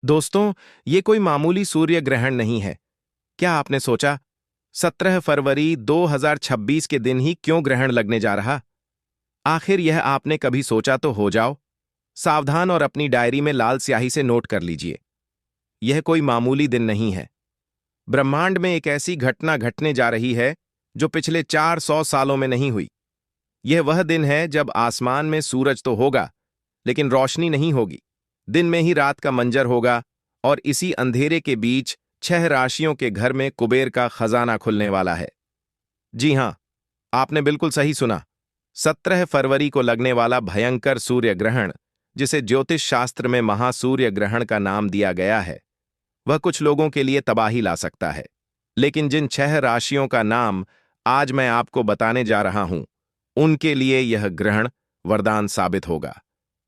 दोस्तों, ये कोई मामूली सूर्य ग्रहण नहीं है। क्या आपने सोचा 17 फरवरी 2026 के दिन ही क्यों ग्रहण लगने जा रहा? आखिर यह आपने कभी सोचा तो हो जाओ। सावधान और अपनी डायरी में लाल स्याही से नोट कर लीजिए। यह कोई मामूली दिन नहीं है। ब्रह्मांड में एक ऐसी घटना घटने जा रही है जो पिछले 400 सालों में नहीं हुई। यह वह दिन है जब आसमान में सूरज तो होगा, लेकिन रोशनी नहीं होगी। दिन में ही रात का मंजर होगा और इसी अंधेरे के बीच 6 राशियों के घर में कुबेर का खजाना खुलने वाला है। जी हां, आपने बिल्कुल सही सुना। 17 फरवरी को लगने वाला भयंकर सूर्य ग्रहण, जिसे ज्योतिष शास्त्र में महासूर्य ग्रहण का नाम दिया गया है, वह कुछ लोगों के लिए तबाही ला सकता है। लेकिन जिन 6 राशियों का नाम आज मैं आपको बताने जा रहा हूं, उनके लिए यह ग्रहण वरदान साबित होगा।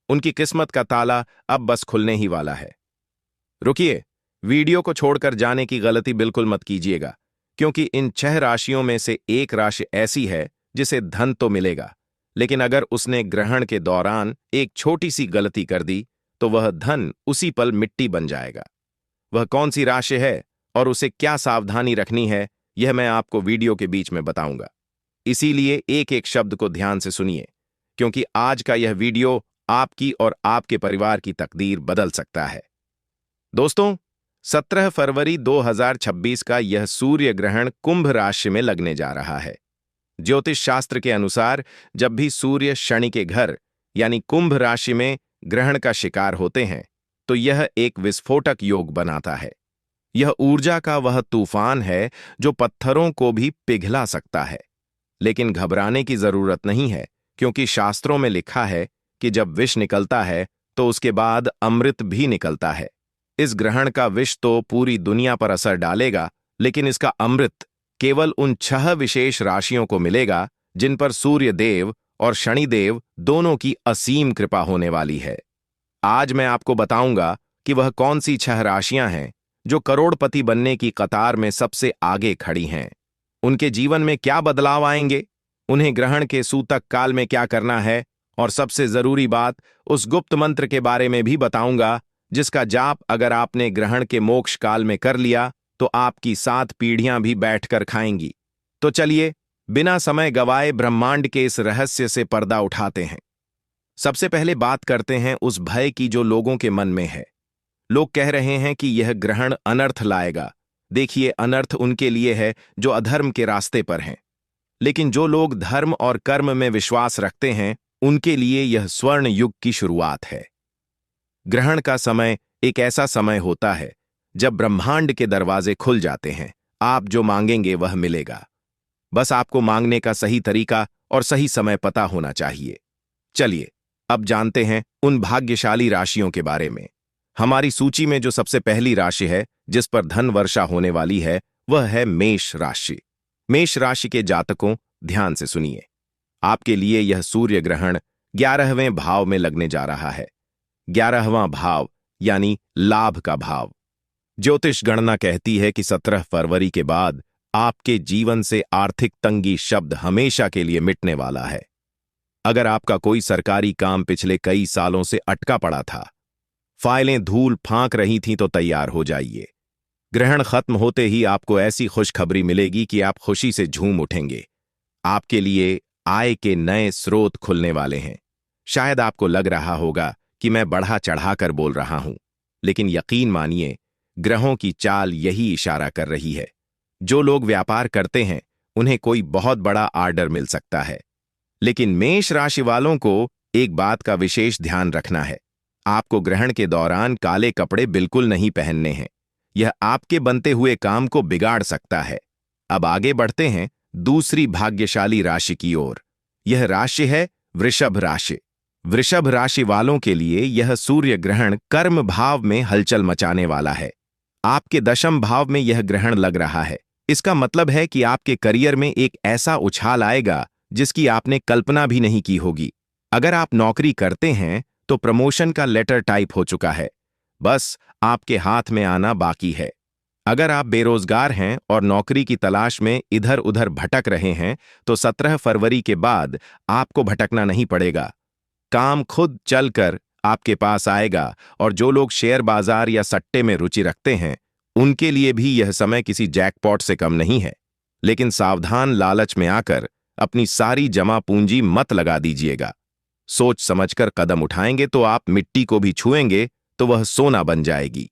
उनकी किस्मत का ताला अब बस खुलने ही वाला है। रुकिए, वीडियो को छोड़कर जाने की गलती बिल्कुल मत कीजिएगा, क्योंकि इन 6 राशियों में से एक राशि ऐसी है जिसे धन तो मिलेगा, लेकिन अगर उसने ग्रहण के दौरान एक छोटी सी गलती कर दी तो वह धन उसी पल मिट्टी बन जाएगा। वह कौन सी राशि है और उसे क्या सावधानी रखनी है, यह मैं आपको वीडियो के बीच में बताऊंगा। इसीलिए एक एक शब्द को ध्यान से सुनिए, क्योंकि आज का यह वीडियो आपकी और आपके परिवार की तकदीर बदल सकता है। दोस्तों, 17 फरवरी 2026 का यह सूर्य ग्रहण कुंभ राशि में लगने जा रहा है। ज्योतिष शास्त्र के अनुसार जब भी सूर्य शनि के घर यानी कुंभ राशि में ग्रहण का शिकार होते हैं, तो यह एक विस्फोटक योग बनाता है। यह ऊर्जा का वह तूफान है जो पत्थरों को भी पिघला सकता है। लेकिन घबराने की जरूरत नहीं है, क्योंकि शास्त्रों में लिखा है कि जब विष निकलता है तो उसके बाद अमृत भी निकलता है। इस ग्रहण का विष तो पूरी दुनिया पर असर डालेगा, लेकिन इसका अमृत केवल उन 6 विशेष राशियों को मिलेगा जिन पर सूर्य देव और शनिदेव दोनों की असीम कृपा होने वाली है। आज मैं आपको बताऊंगा कि वह कौन सी 6 राशियां हैं जो करोड़पति बनने की कतार में सबसे आगे खड़ी हैं। उनके जीवन में क्या बदलाव आएंगे, उन्हें ग्रहण के सूतक काल में क्या करना है, और सबसे जरूरी बात, उस गुप्त मंत्र के बारे में भी बताऊंगा जिसका जाप अगर आपने ग्रहण के मोक्ष काल में कर लिया तो आपकी 7 पीढ़ियां भी बैठकर खाएंगी। तो चलिए, बिना समय गवाए ब्रह्मांड के इस रहस्य से पर्दा उठाते हैं। सबसे पहले बात करते हैं उस भय की जो लोगों के मन में है। लोग कह रहे हैं कि यह ग्रहण अनर्थ लाएगा। देखिए, अनर्थ उनके लिए है जो अधर्म के रास्ते पर हैं, लेकिन जो लोग धर्म और कर्म में विश्वास रखते हैं, उनके लिए यह स्वर्ण युग की शुरुआत है। ग्रहण का समय एक ऐसा समय होता है जब ब्रह्मांड के दरवाजे खुल जाते हैं। आप जो मांगेंगे वह मिलेगा। बस आपको मांगने का सही तरीका और सही समय पता होना चाहिए। चलिए, अब जानते हैं उन भाग्यशाली राशियों के बारे में। हमारी सूची में जो सबसे पहली राशि है जिस पर धन वर्षा होने वाली है, वह है मेष राशि। मेष राशि के जातकों, ध्यान से सुनिए। आपके लिए यह सूर्य ग्रहण 11वें भाव में लगने जा रहा है। 11वां भाव यानी लाभ का भाव। ज्योतिष गणना कहती है कि 17 फरवरी के बाद आपके जीवन से आर्थिक तंगी शब्द हमेशा के लिए मिटने वाला है। अगर आपका कोई सरकारी काम पिछले कई सालों से अटका पड़ा था, फाइलें धूल फांक रही थीं, तो तैयार हो जाइए। ग्रहण खत्म होते ही आपको ऐसी खुशखबरी मिलेगी कि आप खुशी से झूम उठेंगे। आपके लिए आय के नए स्रोत खुलने वाले हैं। शायद आपको लग रहा होगा कि मैं बढ़ा चढ़ाकर बोल रहा हूं, लेकिन यकीन मानिए, ग्रहों की चाल यही इशारा कर रही है। जो लोग व्यापार करते हैं, उन्हें कोई बहुत बड़ा ऑर्डर मिल सकता है। लेकिन मेष राशि वालों को एक बात का विशेष ध्यान रखना है। आपको ग्रहण के दौरान काले कपड़े बिल्कुल नहीं पहनने हैं। यह आपके बनते हुए काम को बिगाड़ सकता है। अब आगे बढ़ते हैं दूसरी भाग्यशाली राशि की ओर। यह राशि है वृषभ राशि। वृषभ राशि वालों के लिए यह सूर्य ग्रहण कर्म भाव में हलचल मचाने वाला है। आपके दशम भाव में यह ग्रहण लग रहा है। इसका मतलब है कि आपके करियर में एक ऐसा उछाल आएगा जिसकी आपने कल्पना भी नहीं की होगी। अगर आप नौकरी करते हैं तो प्रमोशन का लेटर टाइप हो चुका है, बस आपके हाथ में आना बाकी है। अगर आप बेरोजगार हैं और नौकरी की तलाश में इधर उधर भटक रहे हैं, तो 17 फरवरी के बाद आपको भटकना नहीं पड़ेगा। काम खुद चलकर आपके पास आएगा, और जो लोग शेयर बाजार या सट्टे में रुचि रखते हैं उनके लिए भी यह समय किसी जैकपॉट से कम नहीं है। लेकिन सावधान, लालच में आकर अपनी सारी जमा पूंजी मत लगा दीजिएगा। सोच समझकर कदम उठाएंगे तो आप मिट्टी को भी छुएंगे तो वह सोना बन जाएगी।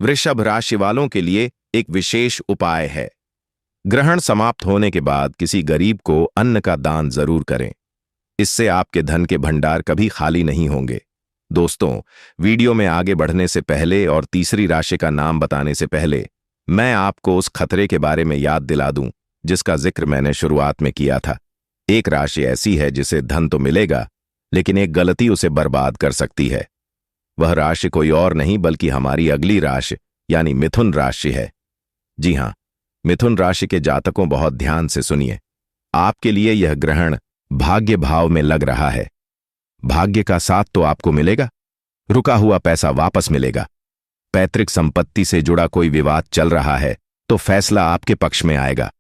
वृषभ राशि वालों के लिए एक विशेष उपाय है। ग्रहण समाप्त होने के बाद किसी गरीब को अन्न का दान जरूर करें। इससे आपके धन के भंडार कभी खाली नहीं होंगे। दोस्तों, वीडियो में आगे बढ़ने से पहले और तीसरी राशि का नाम बताने से पहले मैं आपको उस खतरे के बारे में याद दिला दूं जिसका जिक्र मैंने शुरुआत में किया था। एक राशि ऐसी है जिसे धन तो मिलेगा, लेकिन एक गलती उसे बर्बाद कर सकती है। वह राशि कोई और नहीं बल्कि हमारी अगली राशि यानी मिथुन राशि है। जी हां, मिथुन राशि के जातकों, बहुत ध्यान से सुनिए। आपके लिए यह ग्रहण भाग्य भाव में लग रहा है। भाग्य का साथ तो आपको मिलेगा, रुका हुआ पैसा वापस मिलेगा। पैतृक संपत्ति से जुड़ा कोई विवाद चल रहा है तो फैसला आपके पक्ष में आएगा।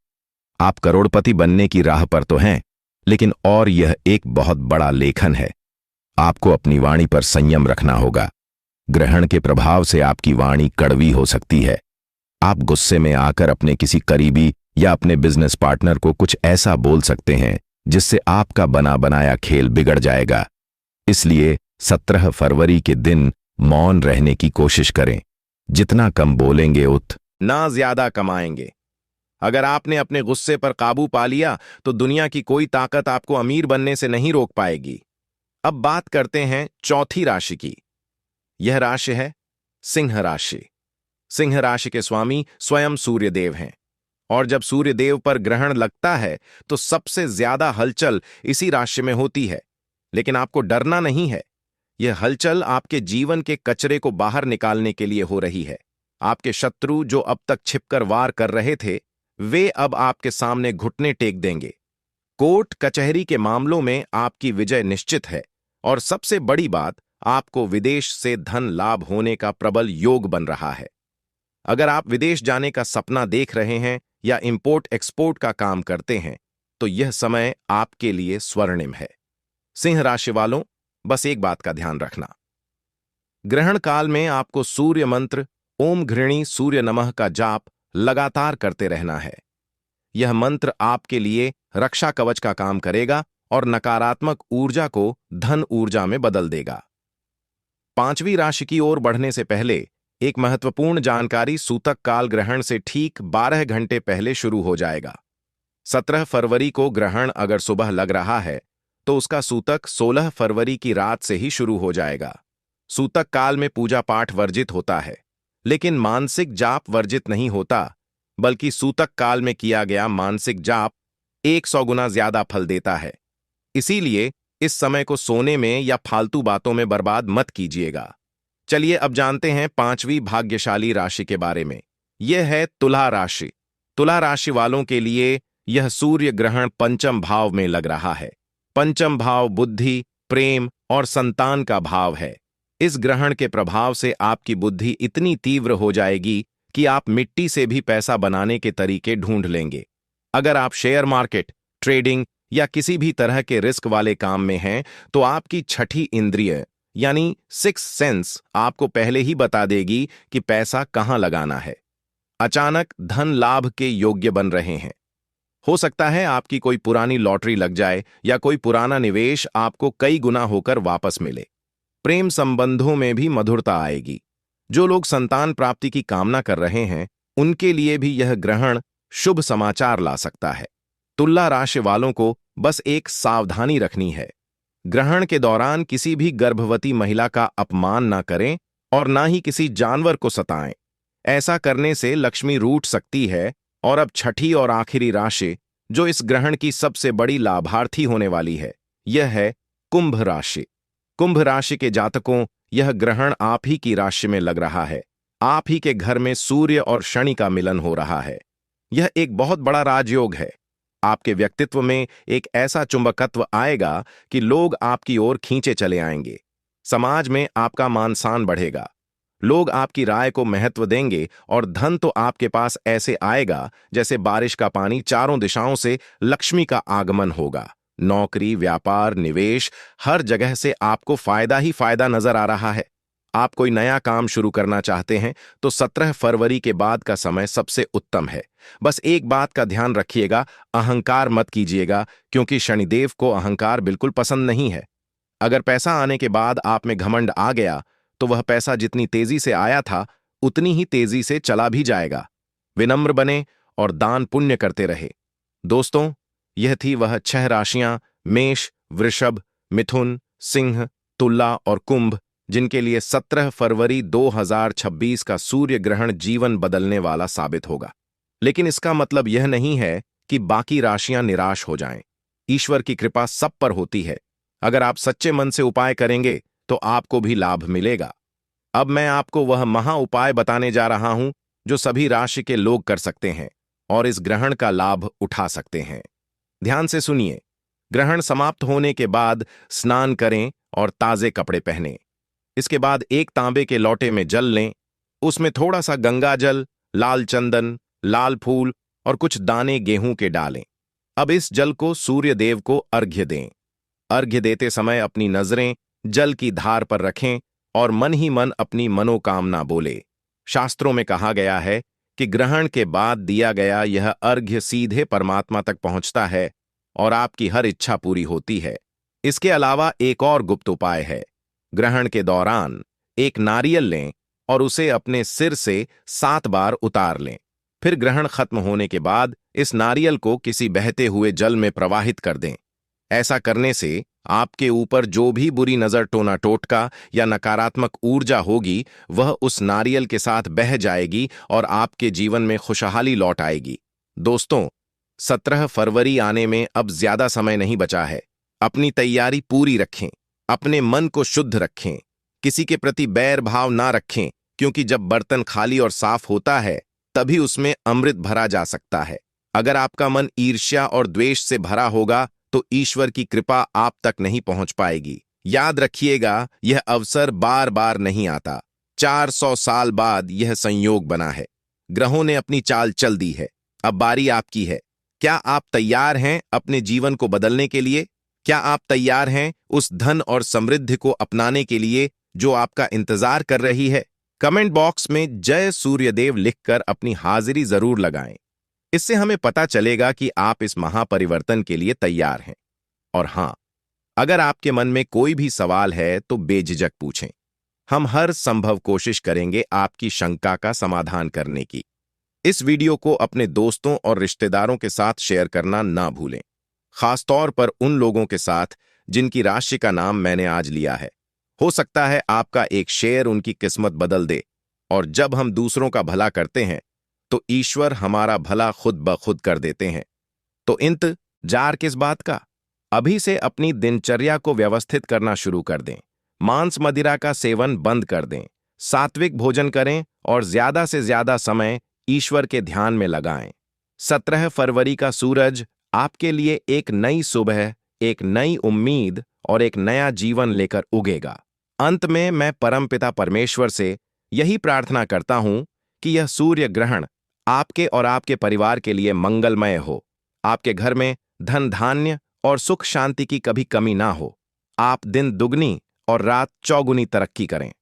आप करोड़पति बनने की राह पर तो हैं, लेकिन और यह एक बहुत बड़ा लेखन है। आपको अपनी वाणी पर संयम रखना होगा। ग्रहण के प्रभाव से आपकी वाणी कड़वी हो सकती है। आप गुस्से में आकर अपने किसी करीबी या अपने बिजनेस पार्टनर को कुछ ऐसा बोल सकते हैं जिससे आपका बना बनाया खेल बिगड़ जाएगा। इसलिए 17 फरवरी के दिन मौन रहने की कोशिश करें। जितना कम बोलेंगे उतना ज्यादा कमाएंगे। अगर आपने अपने गुस्से पर काबू पा लिया तो दुनिया की कोई ताकत आपको अमीर बनने से नहीं रोक पाएगी। अब बात करते हैं चौथी राशि की। यह राशि है सिंह राशि। सिंह राशि के स्वामी स्वयं सूर्यदेव हैं, और जब सूर्यदेव पर ग्रहण लगता है तो सबसे ज्यादा हलचल इसी राशि में होती है। लेकिन आपको डरना नहीं है। यह हलचल आपके जीवन के कचरे को बाहर निकालने के लिए हो रही है। आपके शत्रु जो अब तक छिपकर वार कर रहे थे, वे अब आपके सामने घुटने टेक देंगे। कोर्ट कचहरी के मामलों में आपकी विजय निश्चित है, और सबसे बड़ी बात, आपको विदेश से धन लाभ होने का प्रबल योग बन रहा है। अगर आप विदेश जाने का सपना देख रहे हैं या इंपोर्ट एक्सपोर्ट का काम करते हैं तो यह समय आपके लिए स्वर्णिम है। सिंह राशि वालों, बस एक बात का ध्यान रखना। ग्रहण काल में आपको सूर्य मंत्र ओम घृणी सूर्य नमः का जाप लगातार करते रहना है। यह मंत्र आपके लिए रक्षा कवच का काम करेगा और नकारात्मक ऊर्जा को धन ऊर्जा में बदल देगा। पांचवी राशि की ओर बढ़ने से पहले एक महत्वपूर्ण जानकारी। सूतक काल ग्रहण से ठीक 12 घंटे पहले शुरू हो जाएगा। 17 फरवरी को ग्रहण अगर सुबह लग रहा है तो उसका सूतक 16 फरवरी की रात से ही शुरू हो जाएगा। सूतक काल में पूजा पाठ वर्जित होता है, लेकिन मानसिक जाप वर्जित नहीं होता, बल्कि सूतक काल में किया गया मानसिक जाप 100 गुना ज्यादा फल देता है। इसीलिए इस समय को सोने में या फालतू बातों में बर्बाद मत कीजिएगा। चलिए अब जानते हैं पांचवी भाग्यशाली राशि के बारे में। यह है तुला राशि। तुला राशि वालों के लिए यह सूर्य ग्रहण पंचम भाव में लग रहा है। पंचम भाव बुद्धि, प्रेम और संतान का भाव है। इस ग्रहण के प्रभाव से आपकी बुद्धि इतनी तीव्र हो जाएगी कि आप मिट्टी से भी पैसा बनाने के तरीके ढूंढ लेंगे। अगर आप शेयर मार्केट, ट्रेडिंग या किसी भी तरह के रिस्क वाले काम में हैं तो आपकी छठी इंद्रिय यानी सिक्स सेंस आपको पहले ही बता देगी कि पैसा कहां लगाना है। अचानक धन लाभ के योग्य बन रहे हैं। हो सकता है आपकी कोई पुरानी लॉटरी लग जाए या कोई पुराना निवेश आपको कई गुना होकर वापस मिले। प्रेम संबंधों में भी मधुरता आएगी। जो लोग संतान प्राप्ति की कामना कर रहे हैं उनके लिए भी यह ग्रहण शुभ समाचार ला सकता है। तुला राशि वालों को बस एक सावधानी रखनी है। ग्रहण के दौरान किसी भी गर्भवती महिला का अपमान ना करें और ना ही किसी जानवर को सताएं। ऐसा करने से लक्ष्मी रूठ सकती है। और अब छठी और आखिरी राशि जो इस ग्रहण की सबसे बड़ी लाभार्थी होने वाली है, यह है कुंभ राशि। कुंभ राशि के जातकों, यह ग्रहण आप ही की राशि में लग रहा है। आप ही के घर में सूर्य और शनि का मिलन हो रहा है। यह एक बहुत बड़ा राजयोग है। आपके व्यक्तित्व में एक ऐसा चुंबकत्व आएगा कि लोग आपकी ओर खींचे चले आएंगे। समाज में आपका मान सम्मान बढ़ेगा। लोग आपकी राय को महत्व देंगे और धन तो आपके पास ऐसे आएगा जैसे बारिश का पानी। चारों दिशाओं से लक्ष्मी का आगमन होगा। नौकरी, व्यापार, निवेश, हर जगह से आपको फायदा ही फायदा नजर आ रहा है। आप कोई नया काम शुरू करना चाहते हैं तो 17 फरवरी के बाद का समय सबसे उत्तम है। बस एक बात का ध्यान रखिएगा, अहंकार मत कीजिएगा, क्योंकि शनिदेव को अहंकार बिल्कुल पसंद नहीं है। अगर पैसा आने के बाद आप में घमंड आ गया तो वह पैसा जितनी तेजी से आया था उतनी ही तेजी से चला भी जाएगा। विनम्र बने और दान पुण्य करते रहे। दोस्तों, यह थी वह 6 राशियां मेष, वृषभ, मिथुन, सिंह, तुला और कुंभ, जिनके लिए 17 फरवरी 2026 का सूर्य ग्रहण जीवन बदलने वाला साबित होगा। लेकिन इसका मतलब यह नहीं है कि बाकी राशियां निराश हो जाएं। ईश्वर की कृपा सब पर होती है। अगर आप सच्चे मन से उपाय करेंगे तो आपको भी लाभ मिलेगा। अब मैं आपको वह महा उपाय बताने जा रहा हूं जो सभी राशि के लोग कर सकते हैं और इस ग्रहण का लाभ उठा सकते हैं। ध्यान से सुनिए। ग्रहण समाप्त होने के बाद स्नान करें और ताजे कपड़े पहनें। इसके बाद एक तांबे के लोटे में जल लें। उसमें थोड़ा सा गंगा जल, लाल चंदन, लाल फूल और कुछ दाने गेहूं के डालें। अब इस जल को सूर्य देव को अर्घ्य दें। अर्घ्य देते समय अपनी नजरें जल की धार पर रखें और मन ही मन अपनी मनोकामना बोले। शास्त्रों में कहा गया है कि ग्रहण के बाद दिया गया यह अर्घ्य सीधे परमात्मा तक पहुंचता है और आपकी हर इच्छा पूरी होती है। इसके अलावा एक और गुप्त उपाय है। ग्रहण के दौरान एक नारियल लें और उसे अपने सिर से 7 बार उतार लें। फिर ग्रहण खत्म होने के बाद इस नारियल को किसी बहते हुए जल में प्रवाहित कर दें। ऐसा करने से आपके ऊपर जो भी बुरी नजर, टोना टोटका या नकारात्मक ऊर्जा होगी वह उस नारियल के साथ बह जाएगी और आपके जीवन में खुशहाली लौट आएगी। दोस्तों, 17 फरवरी आने में अब ज्यादा समय नहीं बचा है। अपनी तैयारी पूरी रखें, अपने मन को शुद्ध रखें, किसी के प्रति बैर भाव ना रखें, क्योंकि जब बर्तन खाली और साफ होता है तभी उसमें अमृत भरा जा सकता है। अगर आपका मन ईर्ष्या और द्वेष से भरा होगा तो ईश्वर की कृपा आप तक नहीं पहुंच पाएगी। याद रखिएगा, यह अवसर बार बार नहीं आता। 400 साल बाद यह संयोग बना है। ग्रहों ने अपनी चाल चल दी है। अब बारी आपकी है। क्या आप तैयार हैं अपने जीवन को बदलने के लिए? क्या आप तैयार हैं उस धन और समृद्धि को अपनाने के लिए जो आपका इंतजार कर रही है? कमेंट बॉक्स में जय सूर्यदेव लिखकर अपनी हाजिरी जरूर लगाएं। इससे हमें पता चलेगा कि आप इस महापरिवर्तन के लिए तैयार हैं। और हां, अगर आपके मन में कोई भी सवाल है तो बेझिझक पूछें। हम हर संभव कोशिश करेंगे आपकी शंका का समाधान करने की। इस वीडियो को अपने दोस्तों और रिश्तेदारों के साथ शेयर करना ना भूलें, खासतौर पर उन लोगों के साथ जिनकी राशि का नाम मैंने आज लिया है। हो सकता है आपका एक शेयर उनकी किस्मत बदल दे। और जब हम दूसरों का भला करते हैं तो ईश्वर हमारा भला खुद ब खुद कर देते हैं। तो इंतजार किस बात का? अभी से अपनी दिनचर्या को व्यवस्थित करना शुरू कर दें। मांस मदिरा का सेवन बंद कर दें। सात्विक भोजन करें और ज्यादा से ज्यादा समय ईश्वर के ध्यान में लगाएं। 17 फरवरी का सूरज आपके लिए एक नई सुबह, एक नई उम्मीद और एक नया जीवन लेकर उगेगा। अंत में मैं परमपिता परमेश्वर से यही प्रार्थना करता हूं कि यह सूर्य ग्रहण आपके और आपके परिवार के लिए मंगलमय हो। आपके घर में धन धान्य और सुख शांति की कभी कमी ना हो। आप दिन दुगनी और रात चौगुनी तरक्की करें।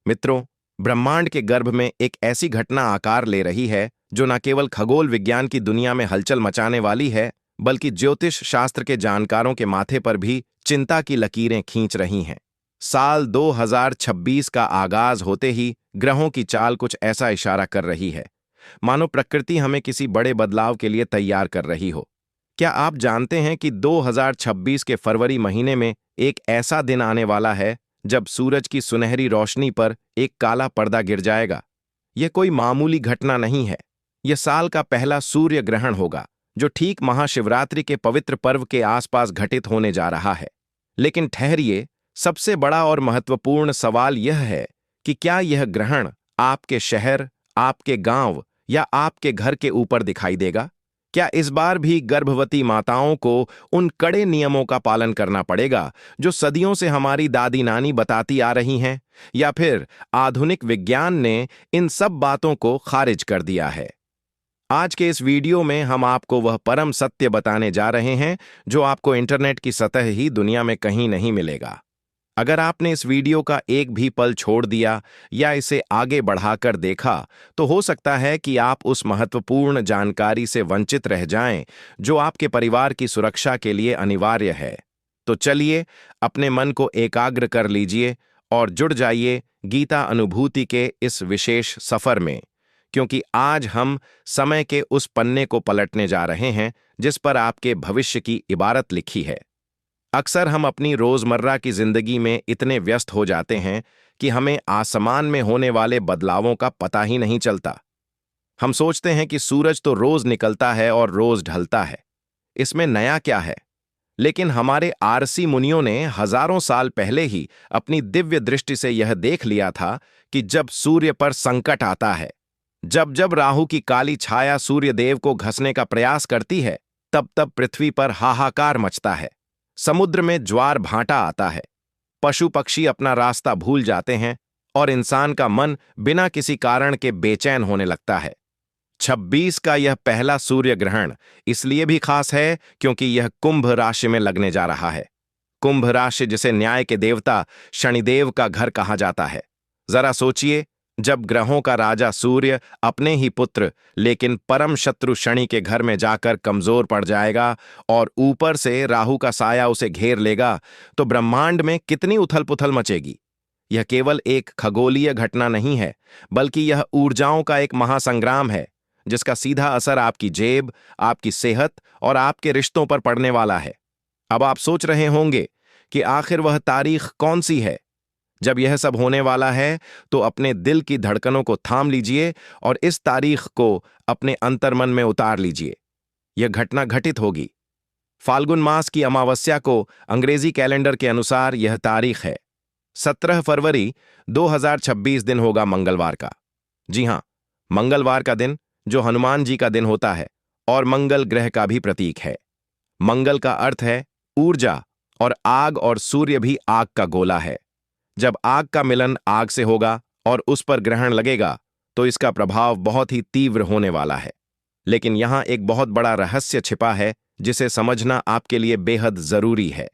मित्रों, ब्रह्मांड के गर्भ में एक ऐसी घटना आकार ले रही है जो न केवल खगोल विज्ञान की दुनिया में हलचल मचाने वाली है, बल्कि ज्योतिष शास्त्र के जानकारों के माथे पर भी चिंता की लकीरें खींच रही हैं। साल 2026 का आगाज होते ही ग्रहों की चाल कुछ ऐसा इशारा कर रही है मानो प्रकृति हमें किसी बड़े बदलाव के लिए तैयार कर रही हो। क्या आप जानते हैं कि 2026 के फरवरी महीने में एक ऐसा दिन आने वाला है जब सूरज की सुनहरी रोशनी पर एक काला पर्दा गिर जाएगा? यह कोई मामूली घटना नहीं है। यह साल का पहला सूर्य ग्रहण होगा जो ठीक महाशिवरात्रि के पवित्र पर्व के आसपास घटित होने जा रहा है। लेकिन ठहरिए, सबसे बड़ा और महत्वपूर्ण सवाल यह है कि क्या यह ग्रहण आपके शहर, आपके गांव या आपके घर के ऊपर दिखाई देगा? क्या इस बार भी गर्भवती माताओं को उन कड़े नियमों का पालन करना पड़ेगा जो सदियों से हमारी दादी नानी बताती आ रही हैं, या फिर आधुनिक विज्ञान ने इन सब बातों को खारिज कर दिया है? आज के इस वीडियो में हम आपको वह परम सत्य बताने जा रहे हैं जो आपको इंटरनेट की सतह ही दुनिया में कहीं नहीं मिलेगा। अगर आपने इस वीडियो का एक भी पल छोड़ दिया या इसे आगे बढ़ाकर देखा तो हो सकता है कि आप उस महत्वपूर्ण जानकारी से वंचित रह जाएं जो आपके परिवार की सुरक्षा के लिए अनिवार्य है। तो चलिए अपने मन को एकाग्र कर लीजिए और जुड़ जाइए गीता अनुभूति के इस विशेष सफर में, क्योंकि आज हम समय के उस पन्ने को पलटने जा रहे हैं जिस पर आपके भविष्य की इबारत लिखी है। अक्सर हम अपनी रोजमर्रा की जिंदगी में इतने व्यस्त हो जाते हैं कि हमें आसमान में होने वाले बदलावों का पता ही नहीं चलता। हम सोचते हैं कि सूरज तो रोज निकलता है और रोज ढलता है, इसमें नया क्या है। लेकिन हमारे आरसी मुनियों ने हजारों साल पहले ही अपनी दिव्य दृष्टि से यह देख लिया था कि जब सूर्य पर संकट आता है, जब जब राहु की काली छाया सूर्य देव को घसने का प्रयास करती है, तब तब पृथ्वी पर हाहाकार मचता है, समुद्र में ज्वार भाटा आता है, पशु पक्षी अपना रास्ता भूल जाते हैं और इंसान का मन बिना किसी कारण के बेचैन होने लगता है। 26 का यह पहला सूर्य ग्रहण इसलिए भी खास है क्योंकि यह कुंभ राशि में लगने जा रहा है। कुंभ राशि जिसे न्याय के देवता शनिदेव का घर कहा जाता है। जरा सोचिए, जब ग्रहों का राजा सूर्य अपने ही पुत्र लेकिन परम शत्रु शनि के घर में जाकर कमजोर पड़ जाएगा और ऊपर से राहु का साया उसे घेर लेगा, तो ब्रह्मांड में कितनी उथल पुथल मचेगी। यह केवल एक खगोलीय घटना नहीं है, बल्कि यह ऊर्जाओं का एक महासंग्राम है जिसका सीधा असर आपकी जेब, आपकी सेहत और आपके रिश्तों पर पड़ने वाला है। अब आप सोच रहे होंगे कि आखिर वह तारीख कौन सी है। जब यह सब होने वाला है तो अपने दिल की धड़कनों को थाम लीजिए और इस तारीख को अपने अंतर्मन में उतार लीजिए। यह घटना घटित होगी फाल्गुन मास की अमावस्या को। अंग्रेजी कैलेंडर के अनुसार यह तारीख है 17 फरवरी 2026, दिन होगा मंगलवार का। जी हां, मंगलवार का दिन, जो हनुमान जी का दिन होता है और मंगल ग्रह का भी प्रतीक है। मंगल का अर्थ है ऊर्जा और आग, और सूर्य भी आग का गोला है। जब आग का मिलन आग से होगा और उस पर ग्रहण लगेगा तो इसका प्रभाव बहुत ही तीव्र होने वाला है। लेकिन यहां एक बहुत बड़ा रहस्य छिपा है जिसे समझना आपके लिए बेहद जरूरी है।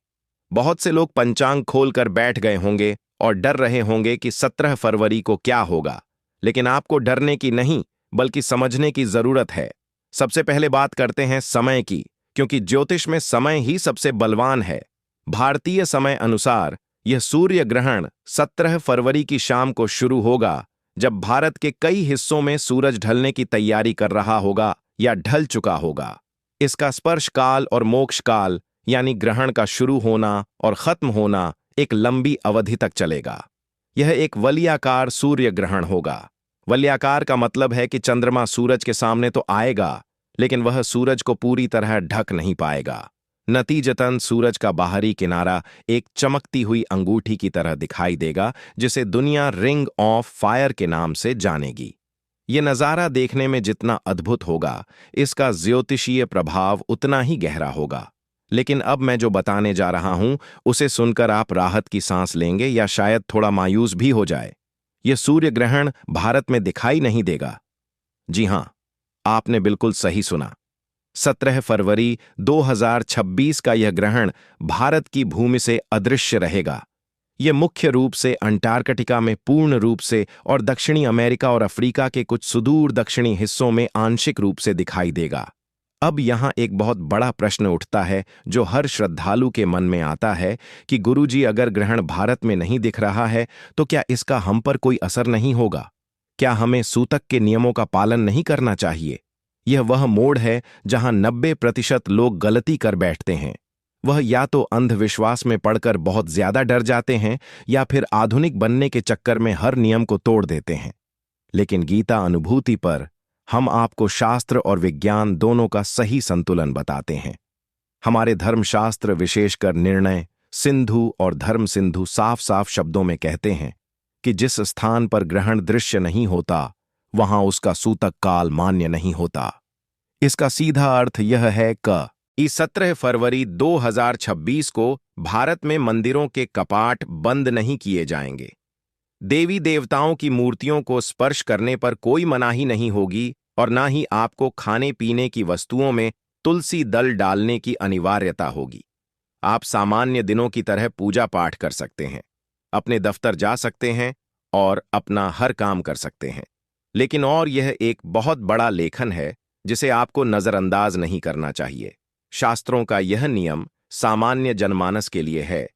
बहुत से लोग पंचांग खोलकर बैठ गए होंगे और डर रहे होंगे कि 17 फरवरी को क्या होगा, लेकिन आपको डरने की नहीं बल्कि समझने की जरूरत है। सबसे पहले बात करते हैं समय की, क्योंकि ज्योतिष में समय ही सबसे बलवान है। भारतीय समय अनुसार यह सूर्य ग्रहण 17 फरवरी की शाम को शुरू होगा, जब भारत के कई हिस्सों में सूरज ढलने की तैयारी कर रहा होगा या ढल चुका होगा। इसका स्पर्श काल और मोक्ष काल, यानी ग्रहण का शुरू होना और खत्म होना, एक लंबी अवधि तक चलेगा। यह एक वलयाकार सूर्य ग्रहण होगा। वलयाकार का मतलब है कि चंद्रमा सूरज के सामने तो आएगा, लेकिन वह सूरज को पूरी तरह ढक नहीं पाएगा। नतीजतन सूरज का बाहरी किनारा एक चमकती हुई अंगूठी की तरह दिखाई देगा, जिसे दुनिया रिंग ऑफ फायर के नाम से जानेगी। ये नज़ारा देखने में जितना अद्भुत होगा, इसका ज्योतिषीय प्रभाव उतना ही गहरा होगा। लेकिन अब मैं जो बताने जा रहा हूं उसे सुनकर आप राहत की सांस लेंगे या शायद थोड़ा मायूस भी हो जाए। यह सूर्य ग्रहण भारत में दिखाई नहीं देगा। जी हां, आपने बिल्कुल सही सुना। 17 फरवरी 2026 का यह ग्रहण भारत की भूमि से अदृश्य रहेगा। यह मुख्य रूप से अंटार्कटिका में पूर्ण रूप से और दक्षिणी अमेरिका और अफ्रीका के कुछ सुदूर दक्षिणी हिस्सों में आंशिक रूप से दिखाई देगा। अब यहां एक बहुत बड़ा प्रश्न उठता है जो हर श्रद्धालु के मन में आता है कि गुरुजी, अगर ग्रहण भारत में नहीं दिख रहा है तो क्या इसका हम पर कोई असर नहीं होगा? क्या हमें सूतक के नियमों का पालन नहीं करना चाहिए? यह वह मोड़ है जहां 90% लोग गलती कर बैठते हैं। वह या तो अंधविश्वास में पड़कर बहुत ज्यादा डर जाते हैं या फिर आधुनिक बनने के चक्कर में हर नियम को तोड़ देते हैं। लेकिन गीता अनुभूति पर हम आपको शास्त्र और विज्ञान दोनों का सही संतुलन बताते हैं। हमारे धर्मशास्त्र, विशेषकर निर्णय सिंधु और धर्म सिंधु, साफ साफ शब्दों में कहते हैं कि जिस स्थान पर ग्रहण दृश्य नहीं होता वहां उसका सूतक काल मान्य नहीं होता। इसका सीधा अर्थ यह है कि 17 फरवरी 2026 को भारत में मंदिरों के कपाट बंद नहीं किए जाएंगे। देवी देवताओं की मूर्तियों को स्पर्श करने पर कोई मनाही नहीं होगी और ना ही आपको खाने पीने की वस्तुओं में तुलसी दल डालने की अनिवार्यता होगी। आप सामान्य दिनों की तरह पूजा पाठ कर सकते हैं, अपने दफ्तर जा सकते हैं और अपना हर काम कर सकते हैं। लेकिन और यह एक बहुत बड़ा लेखन है जिसे आपको नजरअंदाज नहीं करना चाहिए। शास्त्रों का यह नियम सामान्य जनमानस के लिए है,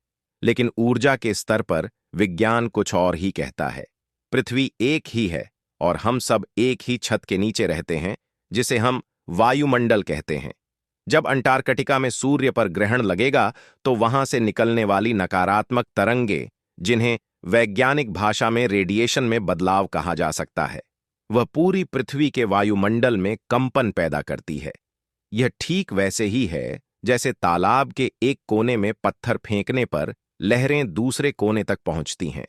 लेकिन ऊर्जा के स्तर पर विज्ञान कुछ और ही कहता है। पृथ्वी एक ही है और हम सब एक ही छत के नीचे रहते हैं, जिसे हम वायुमंडल कहते हैं। जब अंटार्कटिका में सूर्य पर ग्रहण लगेगा तो वहां से निकलने वाली नकारात्मक तरंगे, जिन्हें वैज्ञानिक भाषा में रेडिएशन में बदलाव कहा जा सकता है, वह पूरी पृथ्वी के वायुमंडल में कंपन पैदा करती है। यह ठीक वैसे ही है जैसे तालाब के एक कोने में पत्थर फेंकने पर लहरें दूसरे कोने तक पहुंचती हैं।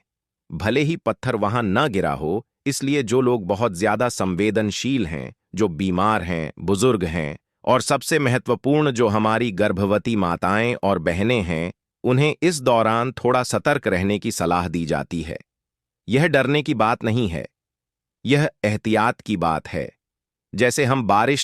भले ही पत्थर वहां न गिरा हो, इसलिए जो लोग बहुत ज्यादा संवेदनशील हैं, जो बीमार हैं, बुजुर्ग हैं और सबसे महत्वपूर्ण जो हमारी गर्भवती माताएं और बहनें हैं, उन्हें इस दौरान थोड़ा सतर्क रहने की सलाह दी जाती है। यह डरने की बात नहीं है, यह एहतियात की बात है। जैसे हम बारिश